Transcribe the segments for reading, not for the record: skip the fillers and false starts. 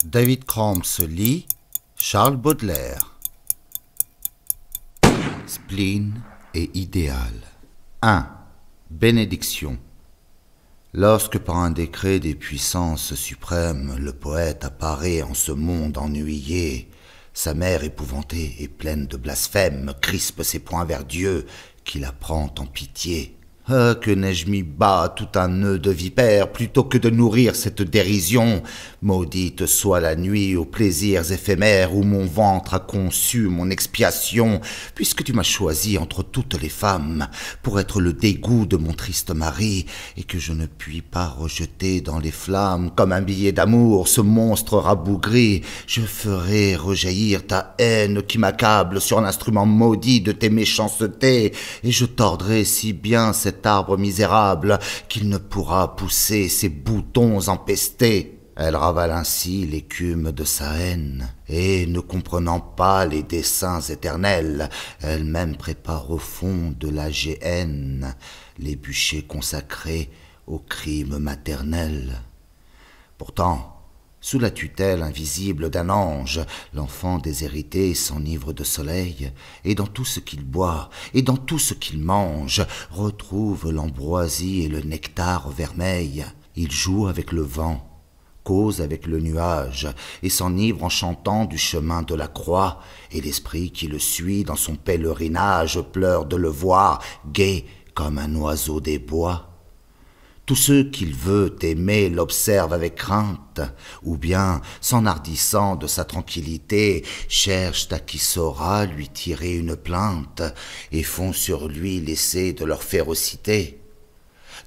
David Cramps lit Charles Baudelaire. Spleen et idéal. 1. Bénédiction. Lorsque par un décret des puissances suprêmes, le poète apparaît en ce monde ennuyé, sa mère épouvantée et pleine de blasphème crispe ses poings vers Dieu, qui la prend en pitié. Ah, que n'ai-je mis bas tout un nœud de vipère plutôt que de nourrir cette dérision. Maudite soit la nuit aux plaisirs éphémères où mon ventre a conçu mon expiation, puisque tu m'as choisi entre toutes les femmes pour être le dégoût de mon triste mari, et que je ne puis pas rejeter dans les flammes comme un billet d'amour ce monstre rabougri. Je ferai rejaillir ta haine qui m'accable sur l'instrument maudit de tes méchancetés, et je tordrai si bien cet arbre misérable qu'il ne pourra pousser ses boutons empestés. Elle ravale ainsi l'écume de sa haine, et, ne comprenant pas les desseins éternels, elle-même prépare au fond de la géhenne les bûchers consacrés au crime maternel. Pourtant, sous la tutelle invisible d'un ange, l'enfant déshérité s'enivre de soleil, et dans tout ce qu'il boit, et dans tout ce qu'il mange, retrouve l'ambroisie et le nectar vermeil. Il joue avec le vent, cause avec le nuage, et s'enivre en chantant du chemin de la croix, et l'esprit qui le suit dans son pèlerinage pleure de le voir, gai comme un oiseau des bois. Tous ceux qu'il veut aimer l'observent avec crainte, ou bien, s'enhardissant de sa tranquillité, cherchent à qui saura lui tirer une plainte, et font sur lui l'essai de leur férocité.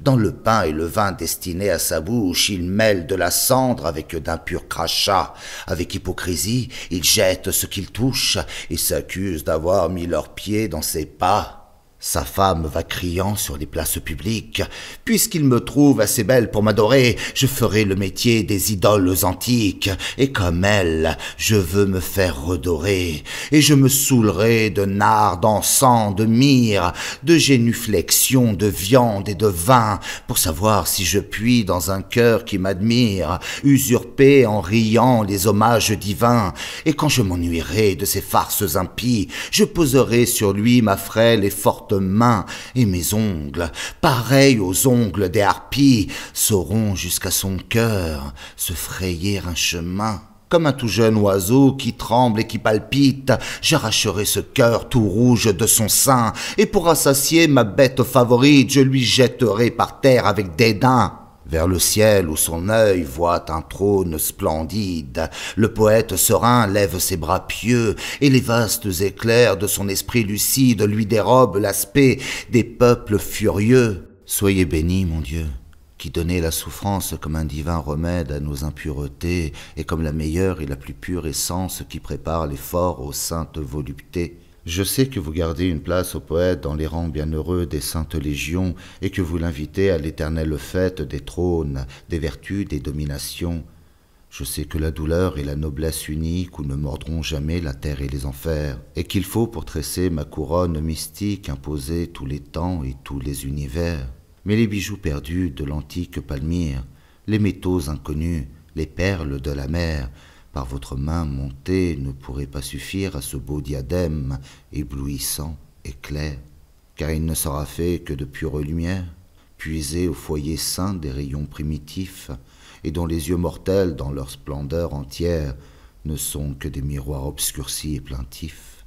Dans le pain et le vin destinés à sa bouche, il mêle de la cendre avec d'impurs crachats. Avec hypocrisie, il jette ce qu'il touche, et s'accuse d'avoir mis leurs pieds dans ses pas. Sa femme va criant sur les places publiques « Puisqu'il me trouve assez belle pour m'adorer, je ferai le métier des idoles antiques, et comme elle, je veux me faire redorer, et je me saoulerai de nard, d'encens, de myrrhe, de génuflexion, de viande et de vin, pour savoir si je puis, dans un cœur qui m'admire, usurper en riant les hommages divins, et quand je m'ennuierai de ces farces impies, je poserai sur lui ma frêle et forte mains, et mes ongles, pareils aux ongles des harpies, sauront jusqu'à son cœur se frayer un chemin. Comme un tout jeune oiseau qui tremble et qui palpite, j'arracherai ce cœur tout rouge de son sein, et pour assasier ma bête favorite, je lui jetterai par terre avec dédain. Vers le ciel où son œil voit un trône splendide, le poète serein lève ses bras pieux, et les vastes éclairs de son esprit lucide lui dérobent l'aspect des peuples furieux. Soyez béni, mon Dieu, qui donnez la souffrance comme un divin remède à nos impuretés, et comme la meilleure et la plus pure essence qui prépare l'effort aux saintes voluptés. Je sais que vous gardez une place au poète dans les rangs bienheureux des saintes légions, et que vous l'invitez à l'éternelle fête des trônes, des vertus, des dominations. Je sais que la douleur et la noblesse uniques où ne mordront jamais la terre et les enfers, et qu'il faut pour tresser ma couronne mystique imposer tous les temps et tous les univers. Mais les bijoux perdus de l'antique Palmyre, les métaux inconnus, les perles de la mer, par votre main montée, ne pourraient pas suffire à ce beau diadème éblouissant et clair, car il ne sera fait que de pure lumière, puisée au foyer saint des rayons primitifs, et dont les yeux mortels, dans leur splendeur entière, ne sont que des miroirs obscurcis et plaintifs.